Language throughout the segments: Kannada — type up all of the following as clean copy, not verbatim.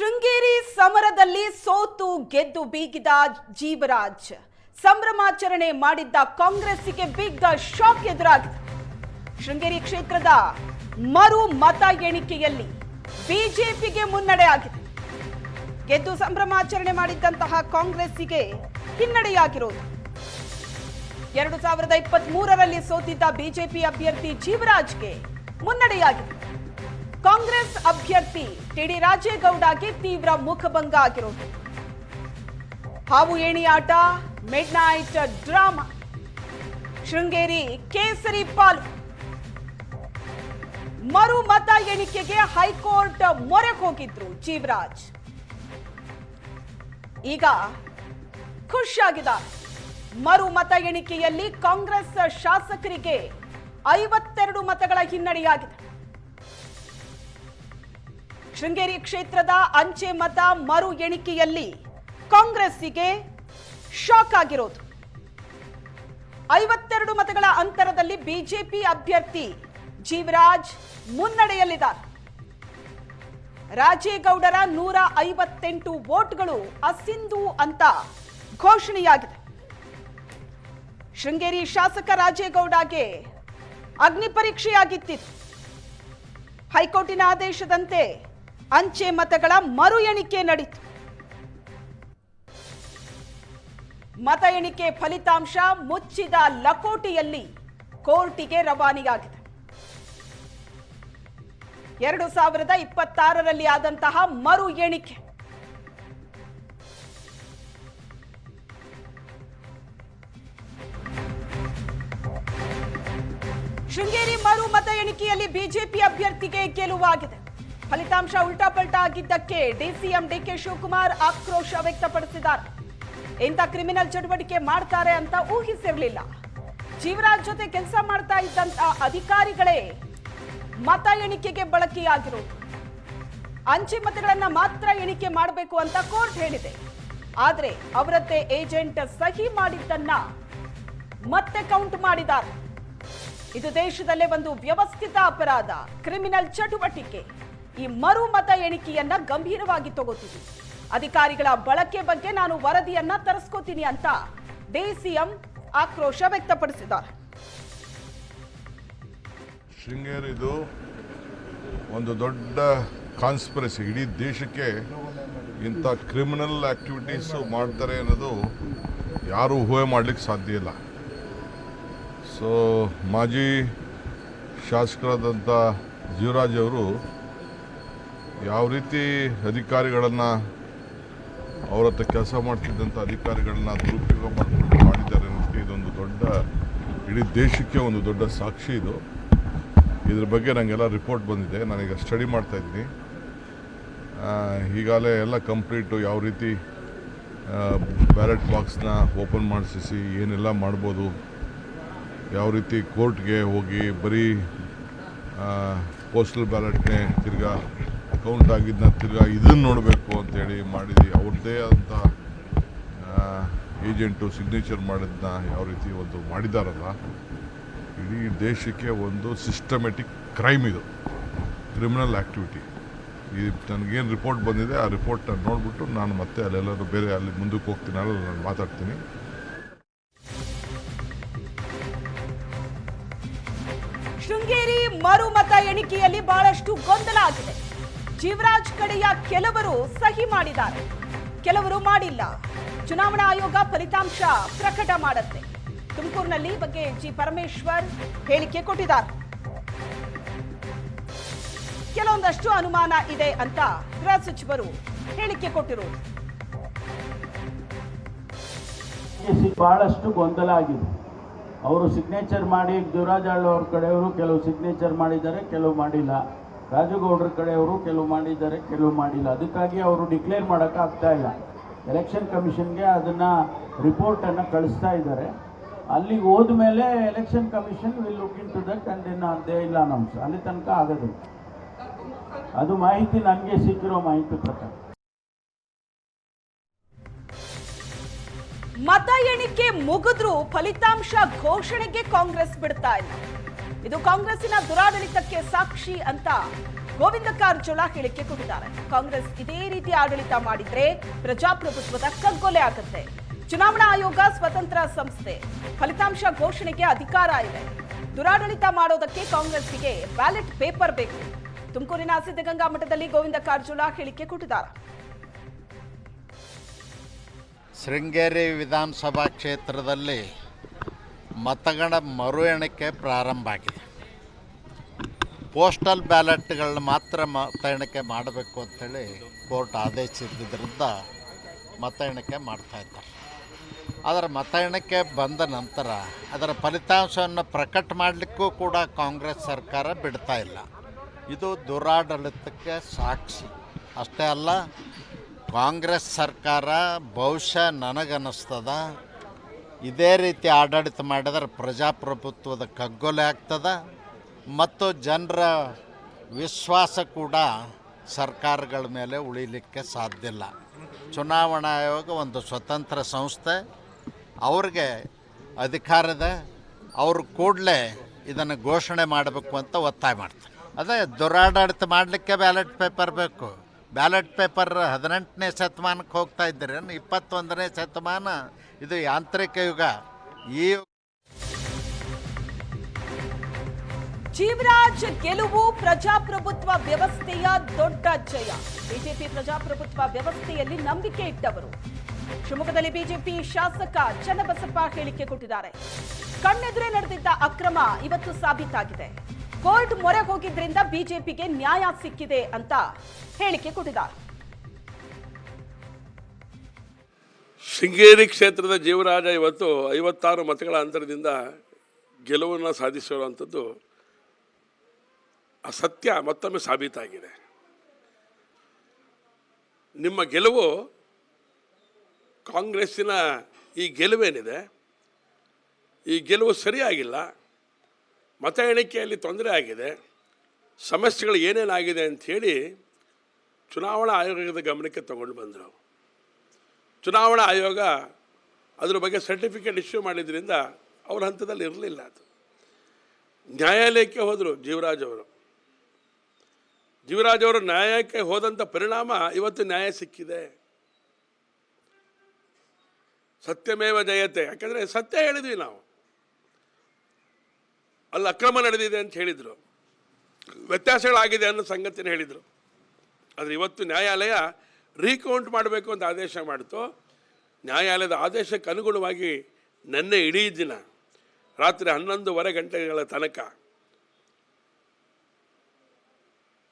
ಶೃಂಗೇರಿ ಸಮರದಲ್ಲಿ ಸೋತು ಗೆದ್ದು ಬೀಗಿದ ಜೀವರಾಜ್ ಸಂಭ್ರಮಾಚರಣೆ ಮಾಡಿದ್ದ ಕಾಂಗ್ರೆಸ್ಸಿಗೆ ಬಿಗ್ ಶಾಕ್ ಎದುರಾಗಿದೆ. ಶೃಂಗೇರಿ ಕ್ಷೇತ್ರದ ಮರು ಮತ ಎಣಿಕೆಯಲ್ಲಿ ಬಿಜೆಪಿಗೆ ಮುನ್ನಡೆ ಆಗಿದೆ. ಗೆದ್ದು ಸಂಭ್ರಮಾಚರಣೆ ಮಾಡಿದ್ದಂತಹ ಕಾಂಗ್ರೆಸ್ಸಿಗೆ ಹಿನ್ನಡೆಯಾಗಿರೋದು. 2023ರಲ್ಲಿ ಸೋತಿದ್ದ ಬಿಜೆಪಿ ಅಭ್ಯರ್ಥಿ ಜೀವರಾಜ್ಗೆ ಮುನ್ನಡೆಯಾಗಿದೆ. ಕಾಂಗ್ರೆಸ್ ಅಭ್ಯರ್ಥಿ ಟಿಡಿ ರಾಜೇಗೌಡಗೆ ತೀವ್ರ ಮುಖಭಂಗ ಆಗಿರೋದು. ಹಾವು ಏಣಿಯಾಟ, ಮಿಡ್ ನೈಟ್ ಡ್ರಾಮಾ, ಶೃಂಗೇರಿ ಕೇಸರಿ ಪಾಲು. ಮರು ಮತ ಎಣಿಕೆಗೆ ಹೈಕೋರ್ಟ್ ಮೊರೆ ಹೋಗಿದ್ರು ಜೀವರಾಜ್. ಈಗ ಖುಷಿಯಾಗಿದ್ದಾರೆ. ಮರು ಮತ ಎಣಿಕೆಯಲ್ಲಿ ಕಾಂಗ್ರೆಸ್ ಶಾಸಕರಿಗೆ 52 ಮತಗಳ ಹಿನ್ನಡೆಯಾಗಿದೆ. ಶೃಂಗೇರಿ ಕ್ಷೇತ್ರದ ಅಂಚೆ ಮತ ಮರು ಎಣಿಕೆಯಲ್ಲಿ ಕಾಂಗ್ರೆಸ್ಸಿಗೆ ಶಾಕ್ ಆಗಿರೋದು. 52 ಮತಗಳ ಅಂತರದಲ್ಲಿ ಬಿಜೆಪಿ ಅಭ್ಯರ್ಥಿ ಜೀವರಾಜ್ ಮುನ್ನಡೆಯಲ್ಲಿದ್ದಾರೆ. ರಾಜೇಗೌಡರ 158 ವೋಟ್ಗಳು ಅಸಿಂಧು ಅಂತ ಘೋಷಣೆಯಾಗಿದೆ. ಶೃಂಗೇರಿ ಶಾಸಕ ರಾಜೇಗೌಡಗೆ ಅಗ್ನಿ ಪರೀಕ್ಷೆಯಾಗಿತ್ತು. ಹೈಕೋರ್ಟಿನ ಆದೇಶದಂತೆ ಅಂಚೆ ಮತಗಳ ಮರು ಎಣಿಕೆ ನಡೆಯಿತು. ಮತ ಎಣಿಕೆ ಫಲಿತಾಂಶ ಮುಚ್ಚಿದ ಲಕೋಟೆಯಲ್ಲಿ ಕೋರ್ಟಿಗೆ ರವಾನೆಯಾಗಿದೆ. 2026ರಲ್ಲಿ ಆದಂತಹ ಮರು ಎಣಿಕೆ. ಶೃಂಗೇರಿ ಮರು ಮತ ಎಣಿಕೆಯಲ್ಲಿ ಬಿಜೆಪಿ ಅಭ್ಯರ್ಥಿಗೆ ಗೆಲುವಾಗಿದೆ. ಫಲಿತಾಂಶ ಉಲ್ಟಾಪಲ್ಟಾ ಆಗಿದ್ದಕ್ಕೆ ಡಿಸಿಎಂ ಡಿಕೆ ಶಿವಕುಮಾರ್ ಆಕ್ರೋಶ ವ್ಯಕ್ತಪಡಿಸಿದ್ದಾರೆ. ಇಂಥ ಕ್ರಿಮಿನಲ್ ಚಟುವಟಿಕೆ ಮಾಡ್ತಾರೆ ಅಂತ ಊಹಿಸಿರಲಿಲ್ಲ. ಜೀವರಾಜ್ ಜೊತೆ ಕೆಲಸ ಮಾಡ್ತಾ ಇದ್ದಂತ ಅಧಿಕಾರಿಗಳೇ ಮತ ಎಣಿಕೆಗೆ ಬಳಕೆಯಾಗಿರೋದು. ಅಂಚೆ ಮತಗಳನ್ನ ಮಾತ್ರ ಎಣಿಕೆ ಮಾಡಬೇಕು ಅಂತ ಕೋರ್ಟ್ ಹೇಳಿದೆ. ಆದ್ರೆ ಅವರದ್ದೇ ಏಜೆಂಟ್ ಸಹಿ ಮಾಡಿದ್ದನ್ನ ಮತ್ತೆ ಕೌಂಟ್ ಮಾಡಿದ್ದಾರೆ. ಇದು ದೇಶದಲ್ಲೇ ಒಂದು ವ್ಯವಸ್ಥಿತ ಅಪರಾಧ, ಕ್ರಿಮಿನಲ್ ಚಟುವಟಿಕೆ. ಈ ಮರು ಮತ ಎಣಿಕೆಯನ್ನ ಗಂಭೀರವಾಗಿ ತಗೋತೀವಿ. ಅಧಿಕಾರಿಗಳ ಬಳಕೆ ಬಗ್ಗೆ ನಾನು ವರದಿಯನ್ನ ತರಿಸ್ಕೋತೀನಿ ಅಂತ ಡಿಸಿಎಂ ಆಕ್ರೋಶ ವ್ಯಕ್ತಪಡಿಸಿದ್ದಾರೆ. ಶೃಂಗೇರಿದು ಒಂದು ದೊಡ್ಡ ಕಾನ್ಸ್ಪಿರಸಿ. ಇಡೀ ದೇಶಕ್ಕೆ ಇಂಥ ಕ್ರಿಮಿನಲ್ ಆಕ್ಟಿವಿಟೀಸು ಮಾಡ್ತಾರೆ ಅನ್ನೋದು ಯಾರೂ ಊಹೆ ಮಾಡಲಿಕ್ಕೆ ಸಾಧ್ಯ ಇಲ್ಲ. ಸೊ ಮಾಜಿ ಶಾಸಕರಾದಂಥ ಜೀವರಾಜ್ ಅವರು ಯಾವ ರೀತಿ ಅಧಿಕಾರಿಗಳನ್ನು, ಅವ್ರ ಹತ್ರ ಕೆಲಸ ಮಾಡ್ತಿದ್ದಂಥ ಅಧಿಕಾರಿಗಳನ್ನ ದುರುಪಯೋಗ ಮಾಡಿದ್ದಾರೆ ಅನ್ನೋದಕ್ಕೆ ಇದೊಂದು ದೊಡ್ಡ, ಇಡೀ ದೇಶಕ್ಕೆ ಒಂದು ದೊಡ್ಡ ಸಾಕ್ಷಿ ಇದು. ಇದ್ರ ಬಗ್ಗೆ ನನಗೆಲ್ಲ ರಿಪೋರ್ಟ್ ಬಂದಿದೆ. ನಾನೀಗ ಸ್ಟಡಿ ಮಾಡ್ತಾಯಿದ್ದೀನಿ. ಈಗಾಗಲೇ ಎಲ್ಲ ಕಂಪ್ಲೀಟು ಯಾವ ರೀತಿ ಬ್ಯಾಲೆಟ್ ಬಾಕ್ಸ್ನ ಓಪನ್ ಮಾಡಿಸಿ ಏನೆಲ್ಲ ಮಾಡ್ಬೋದು, ಯಾವ ರೀತಿ ಕೋರ್ಟ್ಗೆ ಹೋಗಿ ಬರೀ ಪೋಸ್ಟಲ್ ಬ್ಯಾಲೆಟ್ನೇ ತಿರ್ಗಾ ಕೌಂಟ್ ಆಗಿದ್ದನ್ನ ತಿರ್ಗಾ ಇದನ್ನು ನೋಡಬೇಕು ಅಂತೇಳಿ ಮಾಡಿದ್ದು, ಅವ್ರದ್ದೇ ಆದಂಥ ಏಜೆಂಟು ಸಿಗ್ನೇಚರ್ ಮಾಡಿದ್ದನ್ನ ಯಾವ ರೀತಿ ಒಂದು ಮಾಡಿದಾರಲ್ಲ, ಇಡೀ ದೇಶಕ್ಕೆ ಒಂದು ಸಿಸ್ಟಮೆಟಿಕ್ ಕ್ರೈಮ್ ಇದು, ಕ್ರಿಮಿನಲ್ ಆ್ಯಕ್ಟಿವಿಟಿ. ಈ ನನಗೇನು ರಿಪೋರ್ಟ್ ಬಂದಿದೆ ಆ ರಿಪೋರ್ಟ್ನ ನೋಡಿಬಿಟ್ಟು ನಾನು ಮತ್ತೆ ಅಲ್ಲೆಲ್ಲರೂ ಬೇರೆ ಅಲ್ಲಿ ಮುಂದಕ್ಕೆ ಹೋಗ್ತೀನಿ, ಅಲ್ಲಿ ನಾನು ಮಾತಾಡ್ತೀನಿ. ಶೃಂಗೇರಿ ಮರು ಮತ ಎಣಿಕೆಯಲ್ಲಿ ಬಹಳಷ್ಟು ಗೊಂದಲ ಆಗಿದೆ. ಜೀವರಾಜ್ ಕಡೆಯ ಕೆಲವರು ಸಹಿ ಮಾಡಿದ್ದಾರೆ, ಕೆಲವರು ಮಾಡಿಲ್ಲ. ಚುನಾವಣಾ ಆಯೋಗ ಫಲಿತಾಂಶ ಪ್ರಕಟ ಮಾಡುತ್ತೆ. ತುಮಕೂರಿನಲ್ಲಿ ಬಗ್ಗೆ ಜಿ ಪರಮೇಶ್ವರ್ ಹೇಳಿಕೆ ಕೊಟ್ಟಿದ್ದಾರೆ. ಕೆಲವೊಂದಷ್ಟು ಅನುಮಾನ ಇದೆ ಅಂತ ಗೃಹ ಸಚಿವರು ಹೇಳಿಕೆ ಕೊಟ್ಟಿರುವುದು. ಬಹಳಷ್ಟು ಗೊಂದಲ ಆಗಿದೆ. ಅವರು ಸಿಗ್ನೇಚರ್ ಮಾಡಿ, ಜೀವರಾಜ್ ಅವ್ರ ಕಡೆಯವರು ಕೆಲವು ಸಿಗ್ನೇಚರ್ ಮಾಡಿದ್ದಾರೆ, ಕೆಲವು ಮಾಡಿಲ್ಲ. ರಾಜೇಗೌಡರ ಕಡೆಯವರು ಕೆಲವು ಮಾಡಿದ್ದಾರೆ, ಕೆಲವು ಮಾಡಿಲ್ಲ. ಅದಕ್ಕಾಗಿ ಅವರು ಡಿಕ್ಲೇರ್ ಮಾಡೋಕ್ಕಾಗ್ತಾ ಇಲ್ಲ. ಎಲೆಕ್ಷನ್ ಕಮಿಷನ್ಗೆ ಅದನ್ನು ರಿಪೋರ್ಟನ್ನು ಕಳಿಸ್ತಾ ಇದ್ದಾರೆ. ಅಲ್ಲಿಗೆ ಹೋದ ಮೇಲೆ election commission will look into that and ಇನ್ನು ಅದೇ ಇಲ್ಲ ನಮ್ಸ್ ಅಲ್ಲಿ ತನಕ ಆಗೋದು. ಅದು ಮಾಹಿತಿ ನನಗೆ ಸಿಕ್ಕಿರೋ ಮಾಹಿತಿ ಪ್ರಕಾರ. ಮತ ಎಣಿಕೆ ಮುಗಿದ್ರೂ ಫಲಿತಾಂಶ ಘೋಷಣೆಗೆ ಕಾಂಗ್ರೆಸ್ ಬಿಡ್ತಾ ಇಲ್ಲ. ಇದು ಕಾಂಗ್ರೆಸ್ಸಿನ ದುರಾಡಳಿತಕ್ಕೆ ಸಾಕ್ಷಿ ಅಂತ ಗೋವಿಂದ ಕಾರಜೋಳ ಹೇಳಿಕೆ ಕೊಟ್ಟಿದ್ದಾರೆ. ಕಾಂಗ್ರೆಸ್ ಇದೇ ರೀತಿ ಆಡಳಿತ ಮಾಡಿದ್ರೆ ಪ್ರಜಾಪ್ರಭುತ್ವದ ಕಗ್ಗೊಲೆ ಆಗುತ್ತೆ. ಚುನಾವಣಾ ಆಯೋಗ ಸ್ವತಂತ್ರ ಸಂಸ್ಥೆ, ಫಲಿತಾಂಶ ಘೋಷಣೆಗೆ ಅಧಿಕಾರ ಇದೆ. ದುರಾಡಳಿತ ಮಾಡೋದಕ್ಕೆ ಕಾಂಗ್ರೆಸ್ಸಿಗೆ ಬ್ಯಾಲೆಟ್ ಪೇಪರ್ ಬೇಕು. ತುಮಕೂರಿನ ಸಿದ್ಧಗಂಗಾ ಮಠದಲ್ಲಿ ಗೋವಿಂದ ಕಾರಜೋಳ ಹೇಳಿಕೆ ಕೊಟ್ಟಿದ್ದಾರೆ. ಶೃಂಗೇರಿ ವಿಧಾನಸಭಾ ಕ್ಷೇತ್ರದಲ್ಲಿ ಮತಗಳ ಮರು ಎಣಿಕೆ ಪ್ರಾರಂಭ ಆಗಿದೆ. ಪೋಸ್ಟಲ್ ಬ್ಯಾಲೆಟ್ಗಳನ್ನ ಮಾತ್ರ ಮತ ಎಣಿಕೆ ಮಾಡಬೇಕು ಅಂಥೇಳಿ ಕೋರ್ಟ್ ಆದೇಶಿಸಿದ್ದರಿಂದ ಮತ ಎಣಿಕೆ ಮಾಡ್ತಾಯಿದ್ದಾರೆ. ಅದರ ಮತ ಎಣಿಕೆ ಬಂದ ನಂತರ ಅದರ ಫಲಿತಾಂಶವನ್ನು ಪ್ರಕಟ ಮಾಡಲಿಕ್ಕೂ ಕೂಡ ಕಾಂಗ್ರೆಸ್ ಸರ್ಕಾರ ಬಿಡ್ತಾ ಇಲ್ಲ. ಇದು ದುರಾಡಳಿತಕ್ಕೆ ಸಾಕ್ಷಿ. ಅಷ್ಟೇ ಅಲ್ಲ, ಕಾಂಗ್ರೆಸ್ ಸರ್ಕಾರ ಬಹುಶಃ ನನಗನ್ನಿಸ್ತದ ಇದೇ ರೀತಿ ಆಡಳಿತ ಮಾಡಿದರೆ ಪ್ರಜಾಪ್ರಭುತ್ವದ ಕಗ್ಗೊಲೆ ಆಗ್ತದೆ ಮತ್ತು ಜನರ ವಿಶ್ವಾಸ ಕೂಡ ಸರ್ಕಾರಗಳ ಮೇಲೆ ಉಳಿಲಿಕ್ಕೆ ಸಾಧ್ಯ ಇಲ್ಲ. ಚುನಾವಣಾ ಆಯೋಗ ಒಂದು ಸ್ವತಂತ್ರ ಸಂಸ್ಥೆ, ಅವ್ರಿಗೆ ಅಧಿಕಾರದ ಅವರು ಕೂಡಲೇ ಇದನ್ನು ಘೋಷಣೆ ಮಾಡಬೇಕು ಅಂತ ಒತ್ತಾಯ ಮಾಡ್ತಾರೆ. ಅದೇ ದುರಾಡಳಿತ ಮಾಡಲಿಕ್ಕೆ ಬ್ಯಾಲೆಟ್ ಪೇಪರ್ ಬೇಕು. ಬ್ಯಾಲೆಟ್ ಪೇಪರ್ 18ನೇ ಶತಮಾನಕ್ಕೆ ಹೋಗ್ತಾ ಇದ್ದೀರಿ, 21ನೇ ಶತಮಾನ, ಇದು ಯಾಂತ್ರಿಕ ಯುಗ. ಈ ಜೀವರಾಜ್ ಗೆಲುವು ಪ್ರಜಾಪ್ರಭುತ್ವ ವ್ಯವಸ್ಥೆಯ ದೊಡ್ಡ ಜಯ. ಬಿಜೆಪಿ ಪ್ರಜಾಪ್ರಭುತ್ವ ವ್ಯವಸ್ಥೆಯಲ್ಲಿ ನಂಬಿಕೆ ಇಟ್ಟವರು. ಶಿವಮೊಗ್ಗದಲ್ಲಿ ಬಿಜೆಪಿ ಶಾಸಕ ಚನ್ನಬಸಪ್ಪ ಹೇಳಿಕೆ ಕೊಟ್ಟಿದ್ದಾರೆ. ಕಣ್ಣೆದುರೇ ನಡೆದಿದ್ದ ಅಕ್ರಮ ಇವತ್ತು ಸಾಬೀತಾಗಿದೆ. ಕೋರ್ಟ್ ಮೊರೆ ಹೋಗಿದ್ರಿಂದ ಬಿಜೆಪಿಗೆ ನ್ಯಾಯ ಸಿಕ್ಕಿದೆ ಅಂತ ಹೇಳಿಕೆ ಕೊಟ್ಟಿದ್ದಾರೆ. ಶೃಂಗೇರಿ ಕ್ಷೇತ್ರದ ಜೀವರಾಜ ಇವತ್ತು 56 ಮತಗಳ ಅಂತರದಿಂದ ಗೆಲುವನ್ನು ಸಾಧಿಸಿರುವಂಥದ್ದು ಅಸತ್ಯ ಮತ್ತೊಮ್ಮೆ ಸಾಬೀತಾಗಿದೆ. ನಿಮ್ಮ ಗೆಲುವು, ಕಾಂಗ್ರೆಸ್ಸಿನ ಈ ಗೆಲುವೇನಿದೆ, ಈ ಗೆಲುವು ಸರಿಯಾಗಿಲ್ಲ. ಮತ ಎಣಿಕೆಯಲ್ಲಿ ತೊಂದರೆ ಆಗಿದೆ, ಸಮಸ್ಯೆಗಳು ಏನೇನಾಗಿದೆ ಅಂಥೇಳಿ ಚುನಾವಣಾ ಆಯೋಗದ ಗಮನಕ್ಕೆ ತಗೊಂಡು ಬಂದರು. ಚುನಾವಣಾ ಆಯೋಗ ಅದ್ರ ಬಗ್ಗೆ ಸರ್ಟಿಫಿಕೇಟ್ ಇಶ್ಯೂ ಮಾಡಿದ್ರಿಂದ ಅವ್ರ ಹಂತದಲ್ಲಿ ಇರಲಿಲ್ಲ. ಅದು ನ್ಯಾಯಾಲಯಕ್ಕೆ ಹೋದರು. ಜೀವರಾಜ್ ಅವರು ನ್ಯಾಯಾಲಯಕ್ಕೆ ಹೋದಂಥ ಪರಿಣಾಮ ಇವತ್ತು ನ್ಯಾಯ ಸಿಕ್ಕಿದೆ. ಸತ್ಯಮೇವ ಜಯತೆ. ಯಾಕಂದರೆ ಸತ್ಯ ಹೇಳಿದ್ವಿ ನಾವು, ಅಲ್ಲಿ ಅಕ್ರಮ ನಡೆದಿದೆ ಅಂತ ಹೇಳಿದರು, ವ್ಯತ್ಯಾಸಗಳಾಗಿದೆ ಅನ್ನೋ ಸಂಗತಿನ ಹೇಳಿದರು. ಆದರೆ ಇವತ್ತು ನ್ಯಾಯಾಲಯ ರೀಕೌಂಟ್ ಮಾಡಬೇಕು ಅಂತ ಆದೇಶ ಮಾಡಿತು. ನ್ಯಾಯಾಲಯದ ಆದೇಶಕ್ಕೆ ಅನುಗುಣವಾಗಿ ನಿನ್ನೆ ಇಡೀ ದಿನ ರಾತ್ರಿ 11:30 ಗಂಟೆಗಳ ತನಕ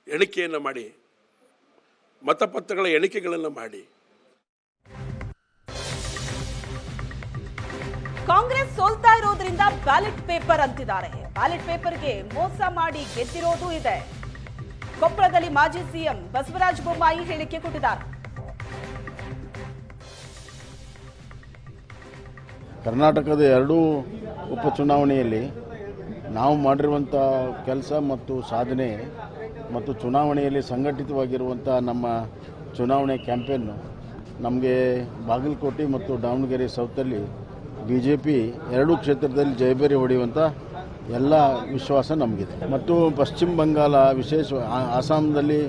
ಎಣಿಕೆಯನ್ನು ಮಾಡಿ, ಮತಪತ್ರಗಳ ಎಣಿಕೆಗಳನ್ನು ಮಾಡಿ. ಕಾಂಗ್ರೆಸ್ ಸೋಲ್ತಾ ಇರೋದ್ರಿಂದ ಬ್ಯಾಲೆಟ್ ಪೇಪರ್ ಅಂತಿದ್ದಾರೆ. ಬ್ಯಾಲೆಟ್ ಪೇಪರ್ಗೆ ಮೋಸ ಮಾಡಿ ಗೆದ್ದಿರೋದು ಇದೆ. ಕೊಪ್ಪಳದಲ್ಲಿ ಮಾಜಿ ಸಿಎಂ ಬಸವರಾಜ ಬೊಮ್ಮಾಯಿ ಹೇಳಿಕೆ ಕೊಟ್ಟಿದ್ದಾರೆ. ಕರ್ನಾಟಕದ 2 ಉಪಚುನಾವಣೆಯಲ್ಲಿ ನಾವು ಮಾಡಿರುವಂಥ ಕೆಲಸ ಮತ್ತು ಸಾಧನೆ ಮತ್ತು ಚುನಾವಣೆಯಲ್ಲಿ ಸಂಘಟಿತವಾಗಿರುವಂಥ ನಮ್ಮ ಚುನಾವಣೆ ಕ್ಯಾಂಪೇನು ನಮಗೆ ಬಾಗಲಕೋಟೆ ಮತ್ತು ದಾವಣಗೆರೆ ಸೌತಲ್ಲಿ BJP 2 ಕ್ಷೇತ್ರದಲ್ಲಿ ಜಯಬೇರಿ ಹೊಡೆಯುವಂಥ ಎಲ್ಲ ವಿಶ್ವಾಸ ನಮಗಿದೆ. ಮತ್ತು ಪಶ್ಚಿಮ ಬಂಗಾಳ, ವಿಶೇಷ ಆಸಾಮದಲ್ಲಿ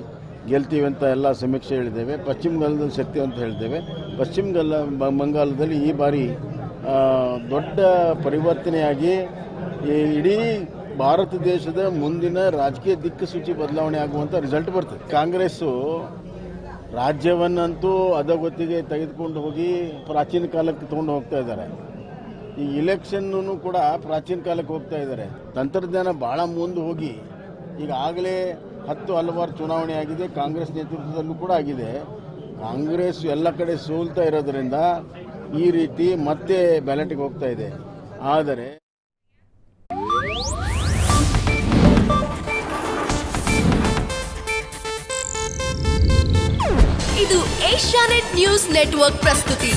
ಗೆಲ್ತೀವಿ ಅಂತ ಎಲ್ಲ ಸಮೀಕ್ಷೆ ಹೇಳಿದ್ದೇವೆ. ಪಶ್ಚಿಮ ಬಂಗಾಳದಲ್ಲಿ ಶಕ್ತಿ ಅಂತ ಹೇಳಿದ್ದೇವೆ. ಪಶ್ಚಿಮ ಬಂಗಾಳದಲ್ಲಿ ಈ ಬಾರಿ ದೊಡ್ಡ ಪರಿವರ್ತನೆಯಾಗಿ ಇಡೀ ಭಾರತ ದೇಶದ ಮುಂದಿನ ರಾಜಕೀಯ ದಿಕ್ಕುಸೂಚಿ ಬದಲಾವಣೆ ಆಗುವಂಥ ರಿಸಲ್ಟ್ ಬರ್ತದೆ. ಕಾಂಗ್ರೆಸ್ಸು ರಾಜ್ಯವನ್ನಂತೂ ಅಧೋಗತಿಗೆ ತೆಗೆದುಕೊಂಡು ಹೋಗಿ ಪ್ರಾಚೀನ ಕಾಲಕ್ಕೆ ತೊಗೊಂಡು ಹೋಗ್ತಾ ಇದ್ದಾರೆ. ಈ ಇಲೆಕ್ಷನ್ನೂ ಕೂಡ ಪ್ರಾಚೀನ ಕಾಲಕ್ಕೆ ಹೋಗ್ತಾ ಇದ್ದಾರೆ. ತಂತ್ರಜ್ಞಾನ ಭಾಳ ಮುಂದೆ ಹೋಗಿ ಈಗಾಗಲೇ ಹಲವಾರು ಚುನಾವಣೆ ಆಗಿದೆ. ಕಾಂಗ್ರೆಸ್ ನೇತೃತ್ವದಲ್ಲೂ ಕೂಡ ಆಗಿದೆ. ಕಾಂಗ್ರೆಸ್ ಎಲ್ಲ ಕಡೆ ಸೋಲ್ತಾ ಇರೋದರಿಂದ ಈ ರೀತಿ ಮತ್ತೆ ಬ್ಯಾಲೆಟ್ಗೆ ಹೋಗ್ತಾ ಇದೆ. ಆದರೆ ಇದು ಏಷ್ಯಾನೆಟ್ ನ್ಯೂಸ್ ನೆಟ್ವರ್ಕ್ ಪ್ರಸ್ತುತಿ.